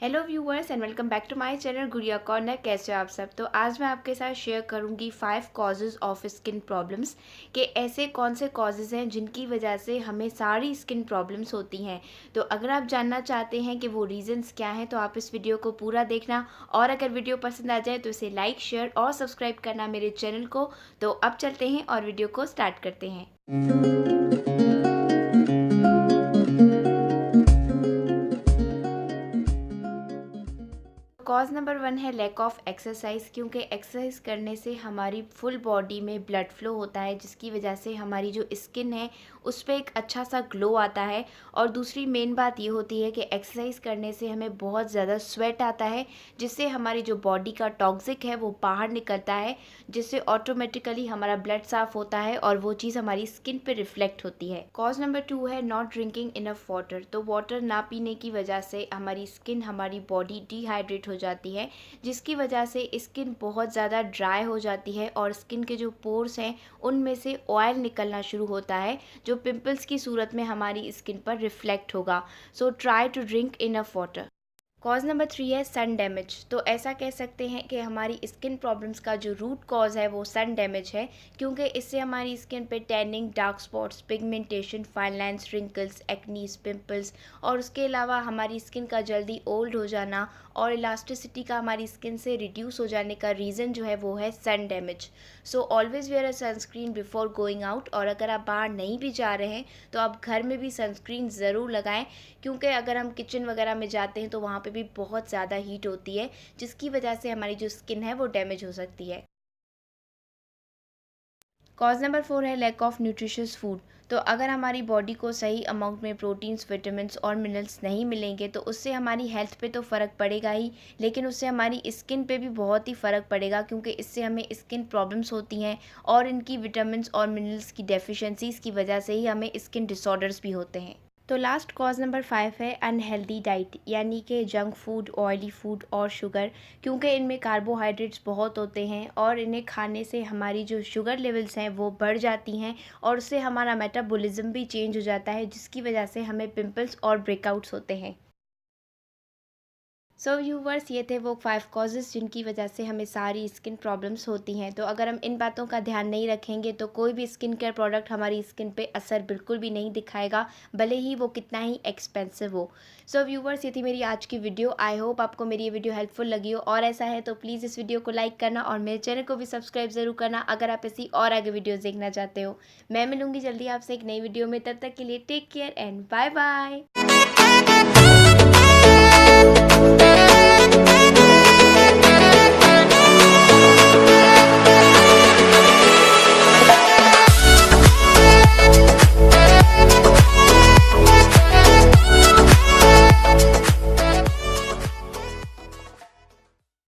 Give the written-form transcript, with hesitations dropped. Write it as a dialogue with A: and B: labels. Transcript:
A: Hello viewers and welcome back to my channel Gudiya corner. कैसे हो आप सब। तो आज मैं आपके साथ शेयर करूंगी 5 कॉजेज़ ऑफ स्किन प्रॉब्लम्स कि ऐसे कौन से कॉजेज़ हैं जिनकी वजह से हमें सारी स्किन प्रॉब्लम्स होती हैं। तो अगर आप जानना चाहते हैं कि वो रीज़न्स क्या हैं तो आप इस वीडियो को पूरा देखना, और अगर वीडियो पसंद आ जाए तो इसे लाइक, शेयर और सब्सक्राइब करना मेरे चैनल को। तो अब चलते हैं और वीडियो को स्टार्ट करते हैं। कॉज नंबर 1 है लैक ऑफ एक्सरसाइज, क्योंकि एक्सरसाइज करने से हमारी फुल बॉडी में ब्लड फ्लो होता है, जिसकी वजह से हमारी जो स्किन है उस पर एक अच्छा सा ग्लो आता है। और दूसरी मेन बात ये होती है कि एक्सरसाइज करने से हमें बहुत ज़्यादा स्वेट आता है, जिससे हमारी जो बॉडी का टॉक्सिक है वो बाहर निकलता है, जिससे ऑटोमेटिकली हमारा ब्लड साफ होता है और वो चीज़ हमारी स्किन पे रिफ्लेक्ट होती है। कॉज नंबर 2 है नॉट ड्रिंकिंग इनफ वाटर। तो वाटर ना पीने की वजह से हमारी स्किन, हमारी बॉडी डिहाइड्रेट हो जाती है, जिसकी वजह से स्किन बहुत ज़्यादा ड्राई हो जाती है और स्किन के जो पोर्स हैं उनमें से ऑयल निकलना शुरू होता है, जो पिंपल्स की सूरत में हमारी स्किन पर रिफ्लेक्ट होगा। So try to drink enough water. Cause number 3 है सन डैमेज। तो ऐसा कह सकते हैं कि हमारी स्किन प्रॉब्लम्स का जो रूट कॉज है वो सन डैमेज है, क्योंकि इससे हमारी स्किन पे tanning, dark spots, pigmentation, fine lines, wrinkles, acnes, pimples और उसके अलावा हमारी स्किन का जल्दी ओल्ड हो जाना और इलास्टिसिटी का हमारी स्किन से रिड्यूस हो जाने का रीज़न जो है वो है sun damage. So always wear a sunscreen before going out. और अगर आप बाहर नहीं भी जा रहे हैं तो आप घर में भी सनस्क्रीन ज़रूर लगाएं, क्योंकि अगर हम किचन वगैरह में जाते हैं तो वहाँ पे भी बहुत ज़्यादा हीट होती है, जिसकी वजह से हमारी जो स्किन है वो डैमेज हो सकती है। कॉज नंबर 4 है लैक ऑफ न्यूट्रिशियस फूड। तो अगर हमारी बॉडी को सही अमाउंट में प्रोटीन्स, विटामिन और मिनरल्स नहीं मिलेंगे तो उससे हमारी हेल्थ पे तो फ़र्क पड़ेगा ही, लेकिन उससे हमारी स्किन पे भी बहुत ही फ़र्क पड़ेगा, क्योंकि इससे हमें स्किन प्रॉब्लम्स होती हैं और इनकी विटामिन और मिनरल्स की डेफिशिएंसीज़ की वजह से ही हमें स्किन डिसऑर्डर्स भी होते हैं। तो लास्ट कॉज नंबर 5 है अनहेल्दी डाइट, यानी कि जंक फूड, ऑयली फूड और शुगर, क्योंकि इनमें कार्बोहाइड्रेट्स बहुत होते हैं और इन्हें खाने से हमारी जो शुगर लेवल्स हैं वो बढ़ जाती हैं और उससे हमारा मेटाबॉलिज्म भी चेंज हो जाता है, जिसकी वजह से हमें पिंपल्स और ब्रेकआउट्स होते हैं। सो व्यूवर्स, ये थे वो 5 कॉजेज़ जिनकी वजह से हमें सारी स्किन प्रॉब्लम्स होती हैं। तो अगर हम इन बातों का ध्यान नहीं रखेंगे तो कोई भी स्किन केयर प्रोडक्ट हमारी स्किन पे असर बिल्कुल भी नहीं दिखाएगा, भले ही वो कितना ही एक्सपेंसिव हो। सो व्यूवर्स, ये थी मेरी आज की वीडियो। आई होप आपको मेरी ये वीडियो हेल्पफुल लगी हो, और ऐसा है तो प्लीज़ इस वीडियो को लाइक करना और मेरे चैनल को भी सब्सक्राइब ज़रूर करना अगर आप ऐसी और आगे वीडियोज़ देखना चाहते हो। मैं मिलूँगी जल्दी आपसे एक नई वीडियो में, तब तक के लिए take care and bye bye.